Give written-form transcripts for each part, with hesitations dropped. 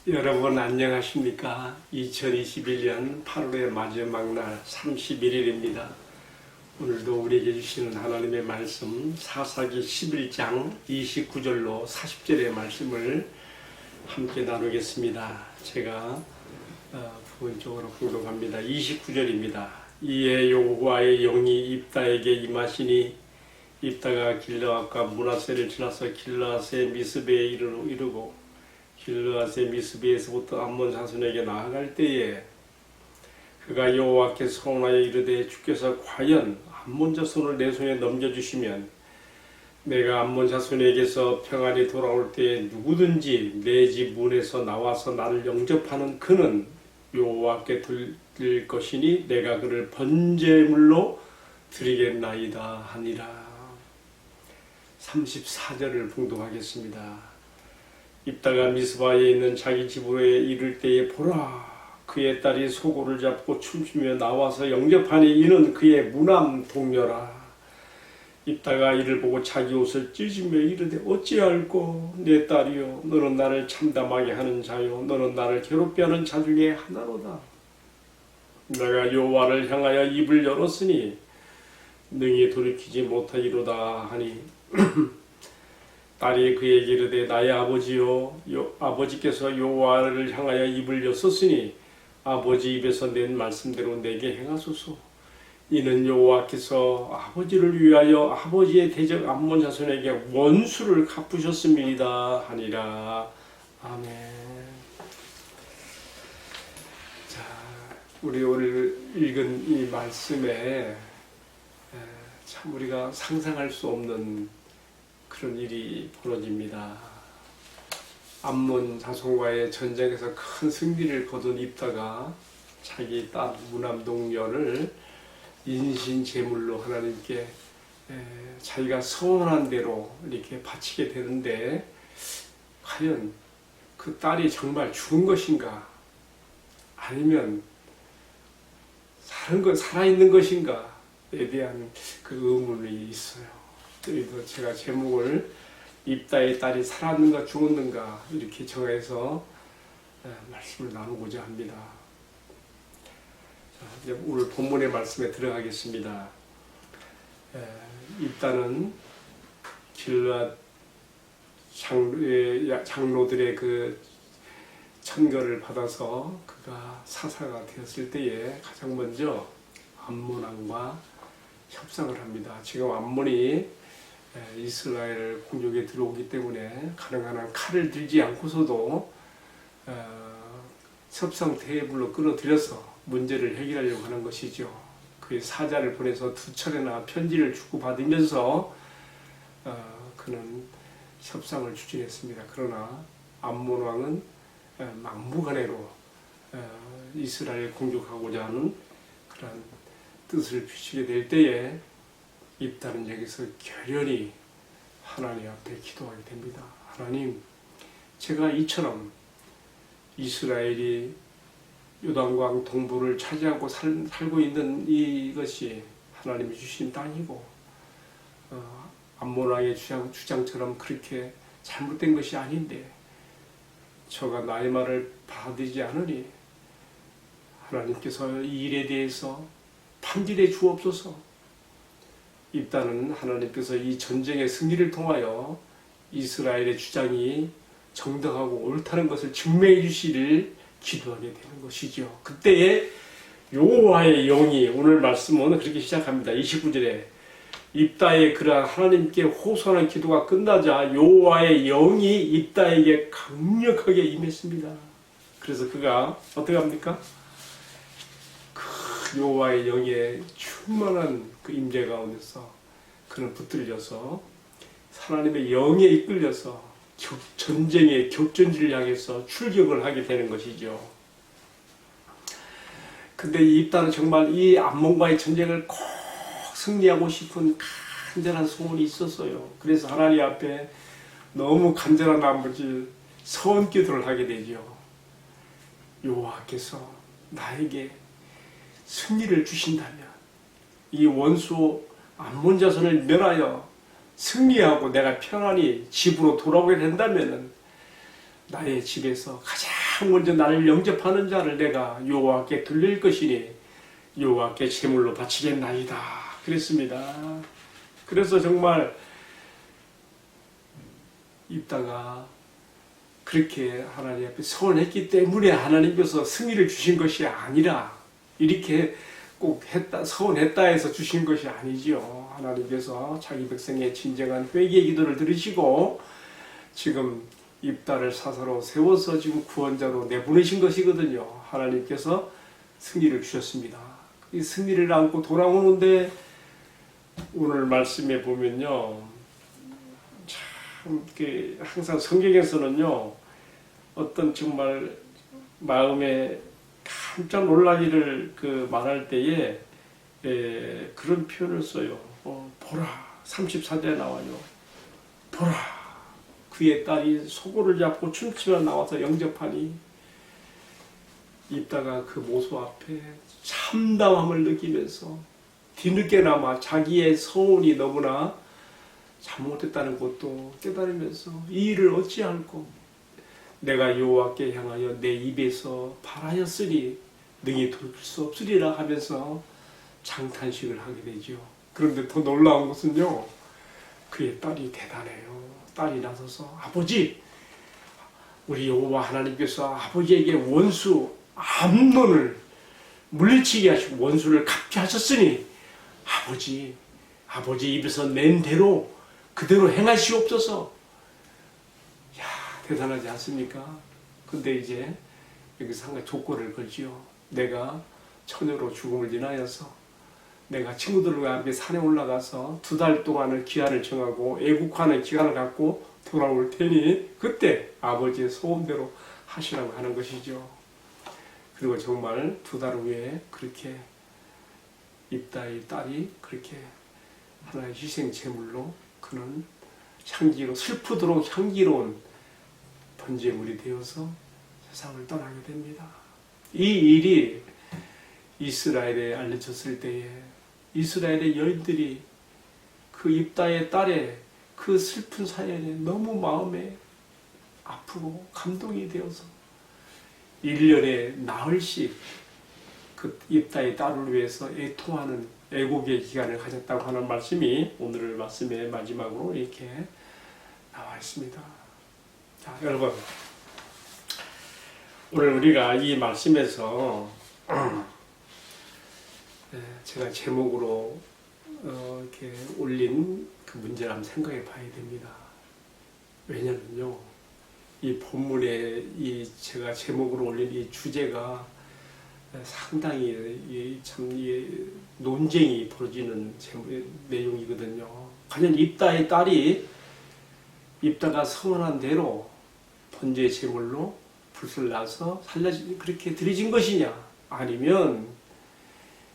여러분 안녕하십니까? 2021년 8월의 마지막 날 31일입니다. 오늘도 우리에게 주시는 하나님의 말씀 사사기 11장 29절로 40절의 말씀을 함께 나누겠습니다. 제가 부분적으로 공독합니다. 29절입니다. 이에 여호와의 영이 입다에게 임하시니 입다가 길르앗과 므낫세를 지나서 길르앗의 미스베에 이르고 길르앗의 미스베에서부터 암몬 자손에게 나아갈 때에 그가 여호와께 서원하여 이르되 주께서 과연 암몬 자손을 내 손에 넘겨주시면 내가 암몬 자손에게서 평안히 돌아올 때에 누구든지 내 집 문에서 나와서 나를 영접하는 그는 여호와께 드릴 것이니 내가 그를 번제물로 드리겠나이다 하니라. 34절을 봉독하겠습니다. 입다가 미스바에 있는 자기 집으로 이를 때에 보라, 그의 딸이 소고를 잡고 춤추며 나와서 영접하니 이는 그의 무남 동료라. 입다가 이를 보고 자기 옷을 찢으며 이르되 어찌할꼬 내 딸이요, 너는 나를 참담하게 하는 자요, 너는 나를 괴롭게 하는 자 중에 하나로다. 내가 여호와를 향하여 입을 열었으니 능히 돌이키지 못하리로다 하니 딸이 그에게 이르되 나의 아버지요, 아버지께서 여호와를 향하여 입을 여섰으니 아버지 입에서 낸 말씀대로 내게 행하소서. 이는 여호와께서 아버지를 위하여 아버지의 대적 암몬 자손에게 원수를 갚으셨음이니이다 하니라. 아멘. 자, 우리 오늘 읽은 이 말씀에 참 우리가 상상할 수 없는 그런 일이 벌어집니다. 암몬 자손과의 전쟁에서 큰 승리를 거둔 입다가 자기 딸 무남 동료를 인신 제물로 하나님께 자기가 서원한 대로 이렇게 바치게 되는데 과연 그 딸이 정말 죽은 것인가 아니면 살아있는 것인가에 대한 그 의문이 있어요. 그래서 제가 제목을 입다의 딸이 살았는가 죽었는가 이렇게 정해서 말씀을 나누고자 합니다. 자, 이제 오늘 본문의 말씀에 들어가겠습니다. 입다는 길르앗 장로들의 그 천거를 받아서 그가 사사가 되었을 때에 가장 먼저 암몬 왕과 협상을 합니다. 지금 암몬이 이스라엘 공격에 들어오기 때문에 가능한 한 칼을 들지 않고서도 협상 테이블로 끌어들여서 문제를 해결하려고 하는 것이죠. 그의 사자를 보내서 두 차례나 편지를 주고받으면서 그는 협상을 추진했습니다. 그러나 암몬 왕은 막무가내로 이스라엘 공격하고자 하는 그런 뜻을 비추게 될 때에 입다는 여기서 결연히 하나님 앞에 기도하게 됩니다. 하나님, 제가 이처럼 이스라엘이 요단강 동부를 차지하고 살고 있는 이것이 하나님이 주신 땅이고 암몬 왕의 주장처럼 그렇게 잘못된 것이 아닌데 저가 나의 말을 받아들이지 않으니 하나님께서 이 일에 대해서 판결해 주옵소서. 입다는 하나님께서 이 전쟁의 승리를 통하여 이스라엘의 주장이 정당하고 옳다는 것을 증명해 주시기를 기도하게 되는 것이죠. 그때에 여호와의 영이, 오늘 말씀은 그렇게 시작합니다. 29절에 입다의 그러한 하나님께 호소하는 기도가 끝나자 여호와의 영이 입다에게 강력하게 임했습니다. 그래서 그가 어떻게 합니까? 여호와의 영의 충만한 그 임재 가운데서 그는 붙들려서 하나님의 영에 이끌려서 전쟁의 격전지를 향해서 출격을 하게 되는 것이죠. 근데 이 입다는 정말 이 암몬과의 전쟁을 꼭 승리하고 싶은 간절한 소원이 있었어요. 그래서 하나님 앞에 너무 간절한 나머지 서원 기도를 하게 되죠. 여호와께서 나에게 승리를 주신다면 이 원수 암몬 자손을 멸하여 승리하고 내가 평안히 집으로 돌아오게 된다면 나의 집에서 가장 가장 먼저 나를 영접하는 자를 내가 여호와께 돌릴 것이니 여호와께 제물로 바치겠나이다 그랬습니다. 그래서 정말 입다가 그렇게 하나님 앞에 서원했기 때문에 하나님께서 승리를 주신 것이 아니라 이렇게 꼭 서원했다 해서 주신 것이 아니지요. 하나님께서 자기 백성의 진정한 회개의 기도를 들으시고 지금 입다를 사사로 세워서 지금 구원자로 내보내신 것이거든요. 하나님께서 승리를 주셨습니다. 이 승리를 안고 돌아오는데 오늘 말씀에 보면요, 참 항상 성경에서는요 어떤 정말 마음에 깜짝 놀라기를 말할 때에 그런 표현을 써요. 보라 34절에 나와요. 보라 그의 딸이 소고를 잡고 춤추며 나와서 영접하니 입다가 그 모소 앞에 참담함을 느끼면서 뒤늦게나마 자기의 서운이 너무나 잘못했다는 것도 깨달으면서 이 일을 어찌할꼬 내가 여호와께 향하여 내 입에서 발하였으니 능히 돌릴 수 없으리라 하면서 장탄식을 하게 되죠. 그런데 더 놀라운 것은요, 그의 딸이 대단해요. 딸이 나서서 아버지, 우리 여호와 하나님께서 아버지에게 원수 암논을 물리치게 하시고 원수를 갚게 하셨으니 아버지 입에서 낸 대로 그대로 행하시옵소서. 야, 대단하지 않습니까? 근데 이제 여기서 한 가지 조건을 걸지요. 내가 처녀로 죽음을 인하여서 내가 친구들과 함께 산에 올라가서 2달 동안을 기한을 정하고 애국하는 기간을 갖고 돌아올 테니 그때 아버지의 소원대로 하시라고 하는 것이죠. 그리고 정말 2달 후에 그렇게 입다의 딸이 그렇게 하나의 희생 제물로 그는 슬프도록 향기로운 번제물이 되어서 세상을 떠나게 됩니다. 이 일이 이스라엘에 알려졌을 때에 이스라엘의 여인들이 그 입다의 딸의 그 슬픈 사연에 너무 마음에 아프고 감동이 되어서 1년에 나흘씩 그 입다의 딸을 위해서 애통하는 애국의 기간을 가졌다고 하는 말씀이 오늘 말씀의 마지막으로 이렇게 나와 있습니다. 자, 여러분, 오늘 우리가 이 말씀에서 제가 제목으로 이렇게 올린 그 문제를 한번 생각해 봐야 됩니다. 왜냐면요, 이 본문에 제가 제목으로 올린 이 주제가 상당히 참 논쟁이 벌어지는 내용이거든요. 과연 입다의 딸이 입다가 서원한 대로 번제 제물로 불을 나서 그렇게 드려진 것이냐, 아니면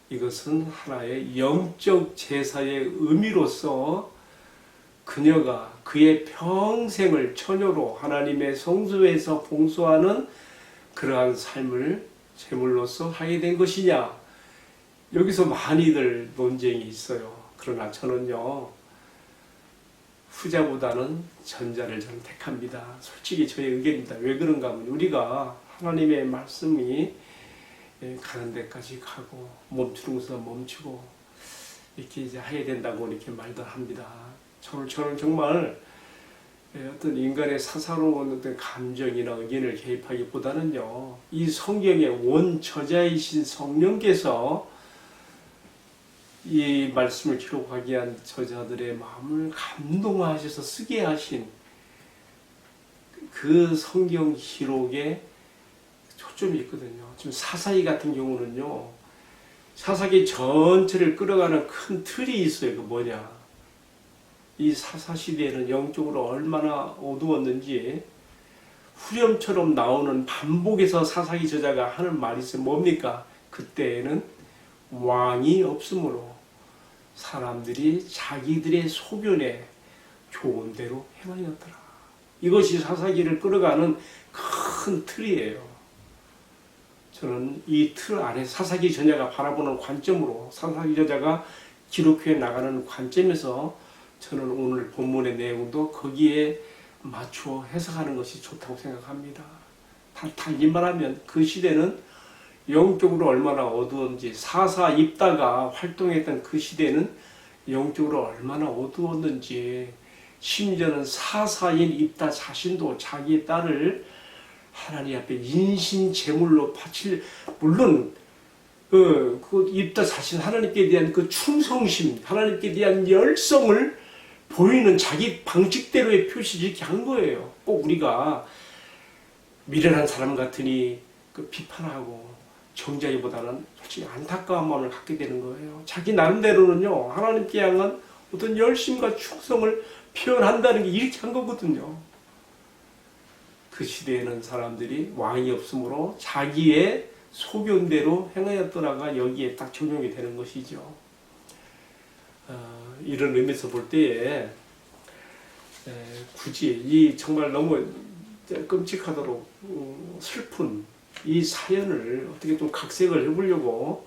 이것은 하나의 영적 제사의 의미로서 그녀가 그의 평생을 처녀로 하나님의 성소에서 봉수하는 그러한 삶을 제물로서 하게 된 것이냐, 여기서 많이들 논쟁이 있어요. 그러나 저는요, 후자보다는 전자를 저는 택합니다. 솔직히 저의 의견입니다. 왜 그런가 하면 우리가 하나님의 말씀이 가는 데까지 가고 멈추는 곳에서 멈추고 이렇게 이제 해야 된다고 이렇게 말들 합니다. 저는 정말 어떤 인간의 사사로운 어떤 감정이나 의견을 개입하기보다는요, 이 성경의 원저자이신 성령께서 이 말씀을 기록하기 위한 저자들의 마음을 감동하셔서 쓰게 하신 그 성경 기록에 초점이 있거든요. 지금 사사기 같은 경우는요, 사사기 전체를 끌어가는 큰 틀이 있어요. 그 뭐냐, 이 사사시대에는 영적으로 얼마나 어두웠는지 후렴처럼 나오는 반복해서 사사기 저자가 하는 말이 있어요. 뭡니까? 그때에는 왕이 없으므로 사람들이 자기들의 소견에 좋은 대로 행하였더라. 이것이 사사기를 끌어가는 큰 틀이에요. 저는 이 틀 안에 사사기 저자가 바라보는 관점으로, 사사기 저자가 기록해 나가는 관점에서 저는 오늘 본문의 내용도 거기에 맞추어 해석하는 것이 좋다고 생각합니다. 달리만 하면 그 시대는 영적으로 얼마나 어두웠는지, 사사 입다가 활동했던 그 시대는 영적으로 얼마나 어두웠는지, 심지어는 사사인 입다 자신도 자기의 딸을 하나님 앞에 인신 제물로 바칠, 물론 그 입다 자신 하나님께 대한 그 충성심, 하나님께 대한 열성을 보이는 자기 방식대로의 표시 이렇게 한 거예요. 꼭 우리가 미련한 사람 같으니 그 비판하고 정자기보다는 솔직히 안타까운 마음을 갖게 되는 거예요. 자기 나름대로는요, 하나님께 향한 어떤 열심과 충성을 표현한다는 게 이렇게 한 거거든요. 그 시대에는 사람들이 왕이 없으므로 자기의 소견대로 행하였더라가 여기에 딱 적용이 되는 것이죠. 이런 의미에서 볼 때에 굳이 이 정말 너무 끔찍하도록 슬픈 이 사연을 어떻게 좀 각색을 해보려고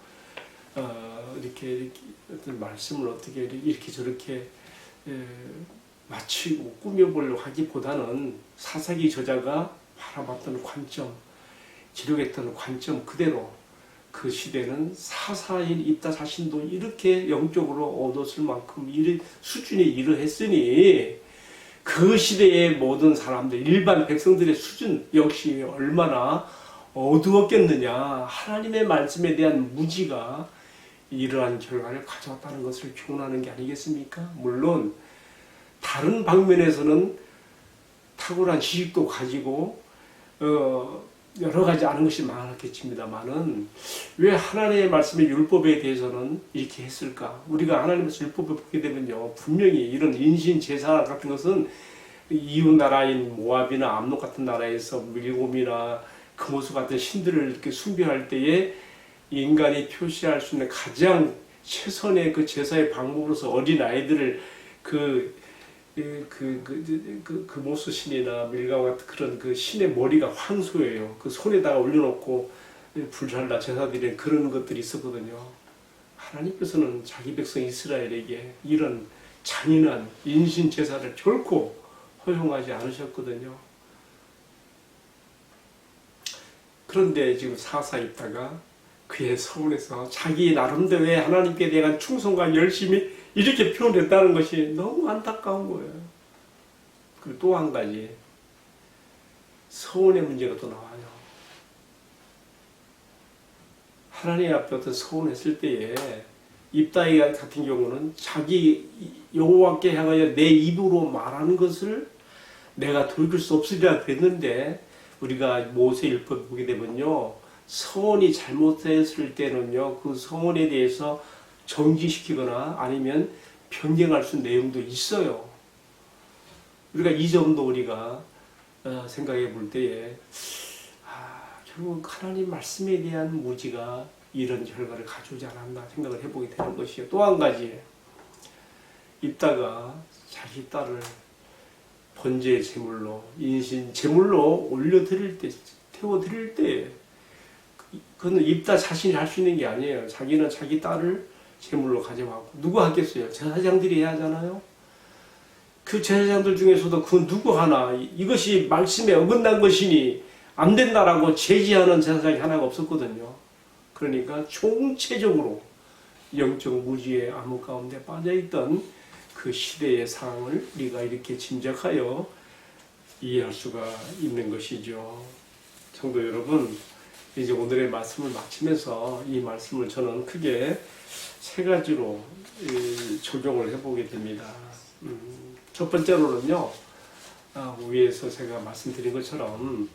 이렇게 어떤 말씀을 어떻게 이렇게 저렇게 맞추고 꾸며보려고 하기보다는 사사기 저자가 바라봤던 관점, 기록했던 관점 그대로 그 시대는 사사인 입다 자신도 이렇게 영적으로 얻었을 만큼 수준이 이러했으니 그 시대의 모든 사람들, 일반 백성들의 수준 역시 얼마나 어두웠겠느냐. 하나님의 말씀에 대한 무지가 이러한 결과를 가져왔다는 것을 교훈하는 게 아니겠습니까? 물론 다른 방면에서는 탁월한 지식도 가지고 여러 가지 아는 것이 많았겠습니다만은 왜 하나님의 말씀의 율법에 대해서는 이렇게 했을까? 우리가 하나님의 율법을 보게 되면요, 분명히 이런 인신 제사 같은 것은 이웃 나라인 모압이나 암록 같은 나라에서 밀곰이나 금오수 같은 신들을 이렇게 숭배할 때에 인간이 표시할 수 있는 가장 최선의 그 제사의 방법으로서 어린 아이들을 금오수 신이나 밀감 같은 그런 그 신의 머리가 황소예요. 그 손에다가 올려놓고 불살라 제사드리는 그런 것들이 있었거든요. 하나님께서는 자기 백성 이스라엘에게 이런 잔인한 인신 제사를 결코 허용하지 않으셨거든요. 그런데 지금 사사 있다가 그의 서원에서 자기 나름대로의 하나님께 대한 충성과 열심이 이렇게 표현됐다는 것이 너무 안타까운 거예요. 그리고 또 한 가지, 서원의 문제가 또 나와요. 하나님 앞에 어떤 서원했을 때에 입다이 같은 경우는 자기 여호와께 향하여 내 입으로 말하는 것을 내가 돌릴 수 없으리라 그랬는데, 우리가 모세율법 보게 되면요, 서원이 잘못했을 때는요, 그 서원에 대해서 정지시키거나 아니면 변경할 수 있는 내용도 있어요. 우리가 이 점도 우리가 생각해 볼 때에 결국 하나님 말씀에 대한 무지가 이런 결과를 가져오지 않았나 생각을 해보게 되는 것이요. 또 한 가지, 입다가 자기 딸을 번제의 제물로, 인신 제물로 올려드릴 때, 태워드릴 때, 그건 입다 자신이 할 수 있는 게 아니에요. 자기는 자기 딸을 제물로 가져가고, 누가 하겠어요? 제사장들이 해야 하잖아요. 그 제사장들 중에서도 그 누구 하나 이것이 말씀에 어긋난 것이니 안 된다라고 제지하는 제사장이 하나가 없었거든요. 그러니까 총체적으로 영적 무지의 암흑 가운데 빠져있던 그 시대의 상황을 우리가 이렇게 짐작하여 이해할 수가 있는 것이죠. 성도 여러분, 이제 오늘의 말씀을 마치면서 이 말씀을 저는 크게 세 가지로 적용을 해보게 됩니다. 첫 번째로는요, 위에서 제가 말씀드린 것처럼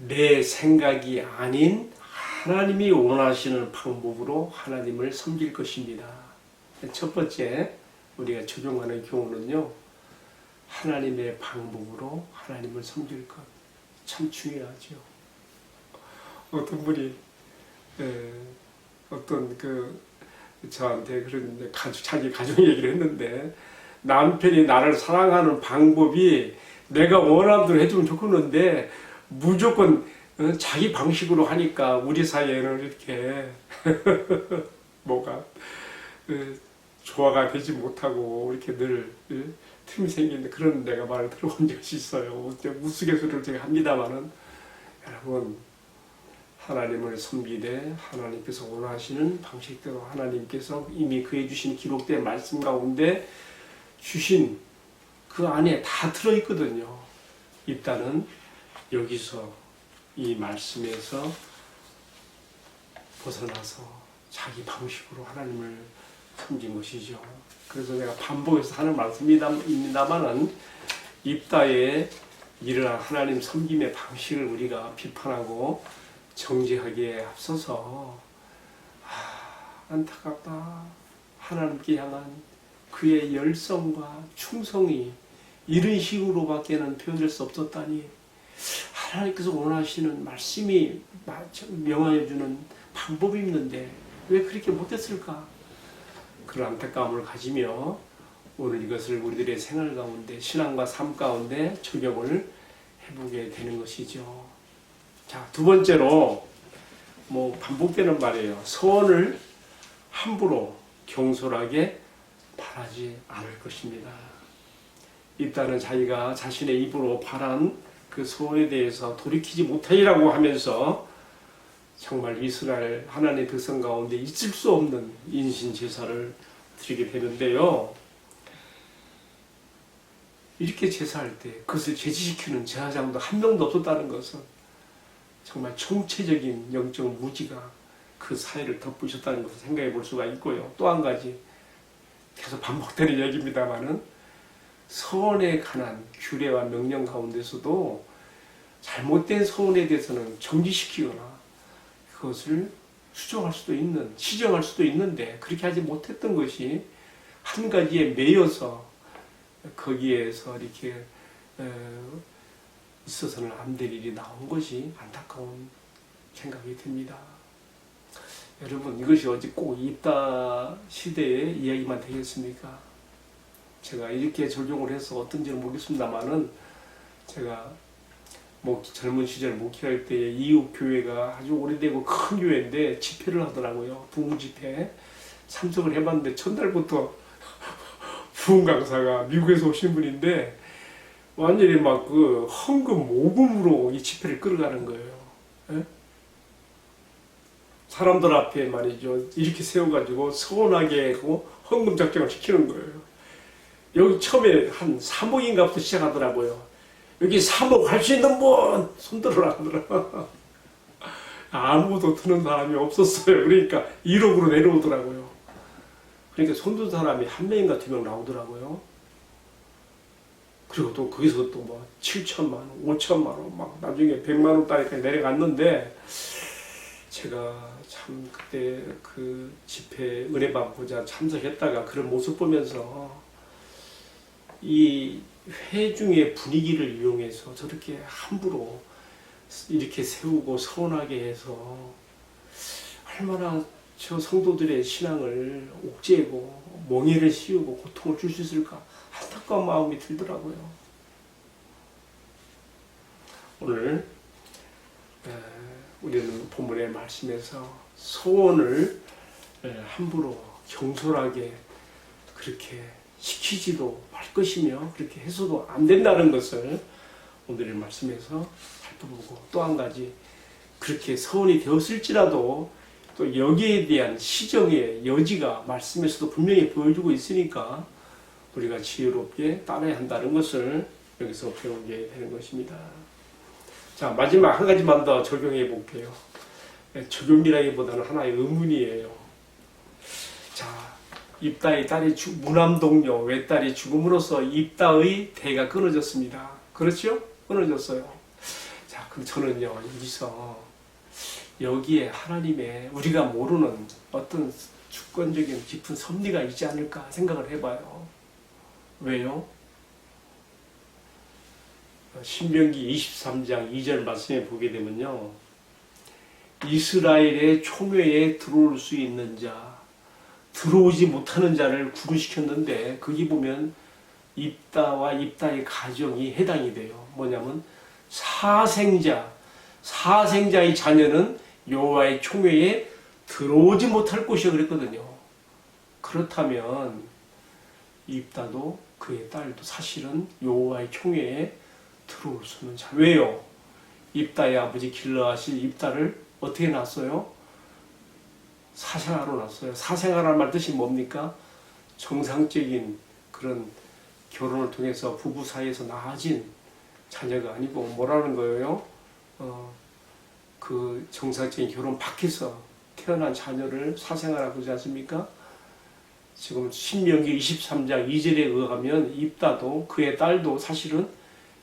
내 생각이 아닌 하나님이 원하시는 방법으로 하나님을 섬길 것입니다. 첫 번째 우리가 적용하는 경우는요, 하나님의 방법으로 하나님을 섬길 것. 참 중요하죠. 어떤 분이 저한테 그런 자기 가정 얘기를 했는데, 남편이 나를 사랑하는 방법이 내가 원하는 대로 해주면 좋겠는데 무조건 자기 방식으로 하니까 우리 사이에는 이렇게 뭐가 조화가 되지 못하고 이렇게 늘 틈이 생기는데 그런 내가 말을 들어본 적이 있어요. 우스갯소리를 제가 합니다만은 여러분 하나님을 섬기되 하나님께서 원하시는 방식대로 하나님께서 이미 그에 주신 기록된 말씀 가운데 주신 그 안에 다 들어있거든요. 일단은 여기서 이 말씀에서 벗어나서 자기 방식으로 하나님을 섬긴 것이죠. 그래서 내가 반복해서 하는 말씀입니다만은 입다에 이러한 하나님 섬김의 방식을 우리가 비판하고 정죄하기에 앞서서 안타깝다. 하나님께 향한 그의 열성과 충성이 이런 식으로밖에는 표현될 수 없었다니 하나님께서 원하시는 말씀이 명하여 주는 방법이 있는데 왜 그렇게 못했을까? 그런 안타까움을 가지며 오늘 이것을 우리들의 생활 가운데 신앙과 삶 가운데 적용을 해보게 되는 것이죠. 자, 두 번째로 반복되는 말이에요. 소원을 함부로 경솔하게 바라지 않을 것입니다. 일단은 자기가 자신의 입으로 바란 그 소원에 대해서 돌이키지 못하리라고 하면서 정말 이스라엘 하나님의 백성 가운데 있을 수 없는 인신 제사를 드리게 되는데요. 이렇게 제사할 때 그것을 제지시키는 제사장도 한 명도 없었다는 것은 정말 총체적인 영적 무지가 그 사회를 덮으셨다는 것을 생각해 볼 수가 있고요. 또 한 가지 계속 반복되는 얘기입니다만은 서원에 관한 규례와 명령 가운데서도 잘못된 서원에 대해서는 정지시키거나 그것을 수정할 수도 있는, 시정할 수도 있는데 그렇게 하지 못했던 것이 한 가지에 매여서 거기에서 이렇게 있어서는 안 될 일이 나온 것이 안타까운 생각이 듭니다. 여러분 이것이 어찌 꼭 입다 시대의 이야기만 되겠습니까? 제가 이렇게 적용을 해서 어떤지는 모르겠습니다만은 제가 젊은 시절 목회할 때 이웃 교회가 아주 오래되고 큰 교회인데 집회를 하더라고요. 부흥 집회 참석을 해봤는데 첫날부터 부흥 강사가 미국에서 오신 분인데 완전히 막 그 헌금 모금으로 이 집회를 끌어가는 거예요. 에? 사람들 앞에 말이죠. 이렇게 세워가지고 서운하게 하고 헌금 작정을 시키는 거예요. 여기 처음에 한 3억인가부터 시작하더라고요. 여기 3억 할 수 있는 분 손들어라 하더라. 아무도 드는 사람이 없었어요. 그러니까 1억으로 내려오더라고요. 그러니까 손든 사람이 한 명인가 두 명 나오더라고요. 그리고 또 거기서 또 7천만 원, 5천만 원, 막 나중에 100만 원까지 내려갔는데 제가 참 그때 그 집회 은혜 받고자 참석했다가 그런 모습 보면서 이 회중의 분위기를 이용해서 저렇게 함부로 이렇게 세우고 서운하게 해서 얼마나 저 성도들의 신앙을 옥죄고 멍해를 씌우고 고통을 줄 수 있을까 안타까운 마음이 들더라고요. 오늘 우리는 본문의 말씀에서 소원을 함부로 경솔하게 그렇게 시키지도 말 것이며 그렇게 해서도 안 된다는 것을 오늘의 말씀에서 살펴보고 또 한 가지 그렇게 서원이 되었을지라도 또 여기에 대한 시정의 여지가 말씀에서도 분명히 보여주고 있으니까 우리가 지혜롭게 따라야 한다는 것을 여기서 배우게 되는 것입니다. 자, 마지막 한 가지만 더 적용해 볼게요. 적용이라기보다는 하나의 의문이에요. 자, 입다의 딸이 무남동녀 외딸이 죽음으로써 입다의 대가 끊어졌습니다. 그렇죠? 끊어졌어요. 자, 그럼 저는요 여기에 하나님의 우리가 모르는 어떤 주권적인 깊은 섭리가 있지 않을까 생각을 해봐요. 왜요? 신명기 23장 2절 말씀에 보게 되면요. 이스라엘의 총회에 들어올 수 있는 자, 들어오지 못하는 자를 구분시켰는데 거기 보면 입다와 입다의 가정이 해당이 돼요. 뭐냐면 사생자의 자녀는 여호와의 총회에 들어오지 못할 것이라 그랬거든요. 그렇다면 입다도 그의 딸도 사실은 여호와의 총회에 들어올 수는 자. 왜요? 입다의 아버지 길르앗이 입다를 어떻게 낳았어요? 사생아로 낳았어요. 사생아라는 말 뜻이 뭡니까? 정상적인 그런 결혼을 통해서 부부 사이에서 낳아진 자녀가 아니고 뭐라는 거예요? 그 정상적인 결혼 밖에서 태어난 자녀를 사생아라고 그러지 않습니까? 지금 신명기 23장 2절에 의하면 입다도 그의 딸도 사실은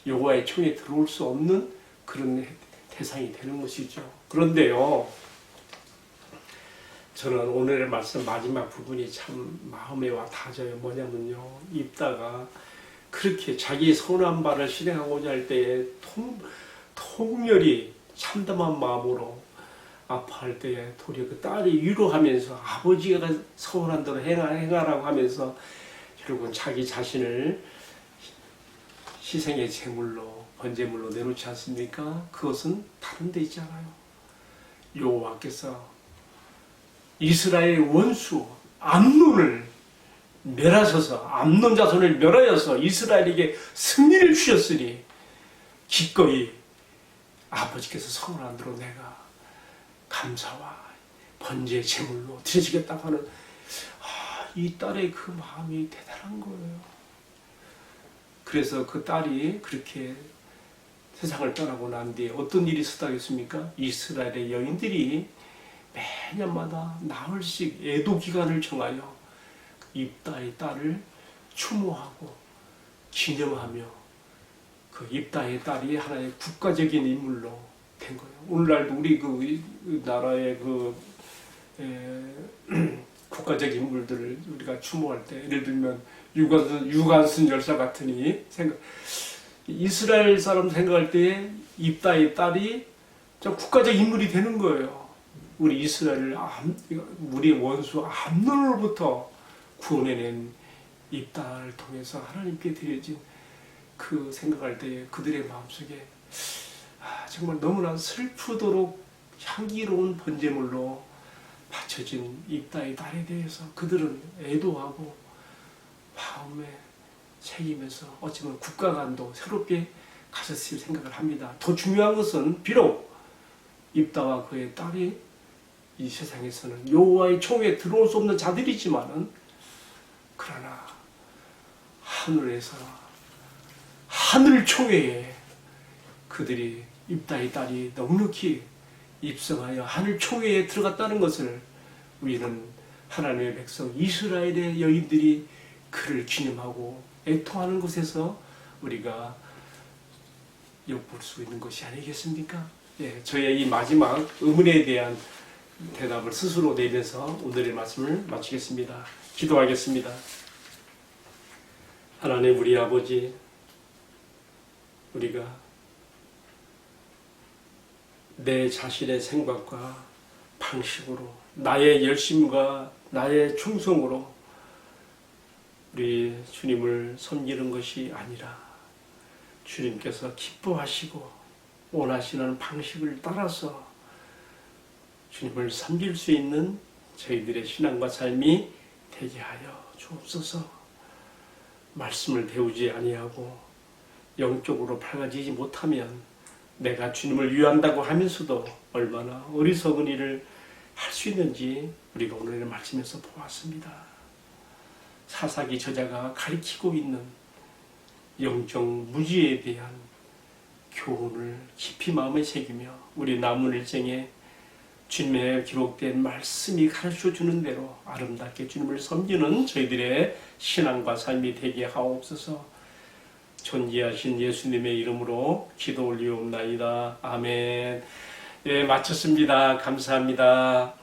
여호와의 총에 들어올 수 없는 그런 대상이 되는 것이죠. 그런데요, 저는 오늘의 말씀 마지막 부분이 참 마음에 와 닿아져요. 뭐냐면요, 입다가 그렇게 자기 선한 바를 실행하고자 할 때에 통렬히 참담한 마음으로 아파할 때에 도리어 그 딸이 위로하면서 아버지가 서운한 대로 행하라고 하면서 결국은 자기 자신을 희생의 제물로 번제물로 내놓지 않습니까? 그것은 다른 데 있잖아요. 여호와께서 이스라엘의 원수 암논을 멸하셔서 암논 자손을 멸하여서 이스라엘에게 승리를 주셨으니 기꺼이 아버지께서 서운한 대로 내가 감사와 번제 제물로 드리시겠다고 하는 이 딸의 그 마음이 대단한 거예요. 그래서 그 딸이 그렇게 세상을 떠나고 난 뒤에 어떤 일이 있었다겠습니까? 이스라엘의 여인들이 매년마다 나흘씩 애도 기간을 정하여 입다의 딸을 추모하고 기념하며 그 입다의 딸이 하나의 국가적인 인물로 된 거예요. 오늘날도 우리 그 나라의 그 국가적 인물들을 우리가 추모할 때, 예를 들면 유관순 열사 같으니 이스라엘 사람 생각할 때 입다의 딸이 좀 국가적 인물이 되는 거예요. 우리 이스라엘을 우리의 원수 암논으로부터 구원해낸 입다를 통해서 하나님께 드려진 그 생각할 때 그들의 마음속에 정말 너무나 슬프도록 향기로운 번제물로 바쳐진 입다의 딸에 대해서 그들은 애도하고 마음에 새기면서 어찌보면 국가관도 새롭게 가졌을 생각을 합니다. 더 중요한 것은 비록 입다와 그의 딸이 이 세상에서는 여호와의 총에 들어올 수 없는 자들이지만은 그러나 하늘에서 하늘 총회에 그들이 입다의 딸이 넉넉히 입성하여 하늘 총회에 들어갔다는 것을 우리는 하나님의 백성 이스라엘의 여인들이 그를 기념하고 애통하는 곳에서 우리가 엿볼 수 있는 것이 아니겠습니까? 예, 저의 이 마지막 의문에 대한 대답을 스스로 내면서 오늘의 말씀을 마치겠습니다. 기도하겠습니다. 하나님 우리 아버지, 우리가 내 자신의 생각과 방식으로 나의 열심과 나의 충성으로 우리 주님을 섬기는 것이 아니라 주님께서 기뻐하시고 원하시는 방식을 따라서 주님을 섬길 수 있는 저희들의 신앙과 삶이 되게 하여 주옵소서. 말씀을 배우지 아니하고 영적으로 밝아지지 못하면 내가 주님을 위한다고 하면서도 얼마나 어리석은 일을 할 수 있는지 우리가 오늘의 말씀에서 보았습니다. 사사기 저자가 가리키고 있는 영적 무지에 대한 교훈을 깊이 마음에 새기며 우리 남은 일생에 주님의 기록된 말씀이 가르쳐주는 대로 아름답게 주님을 섬기는 저희들의 신앙과 삶이 되게 하옵소서. 존귀하신 예수님의 이름으로 기도 올리옵나이다. 아멘. 예, 마쳤습니다. 감사합니다.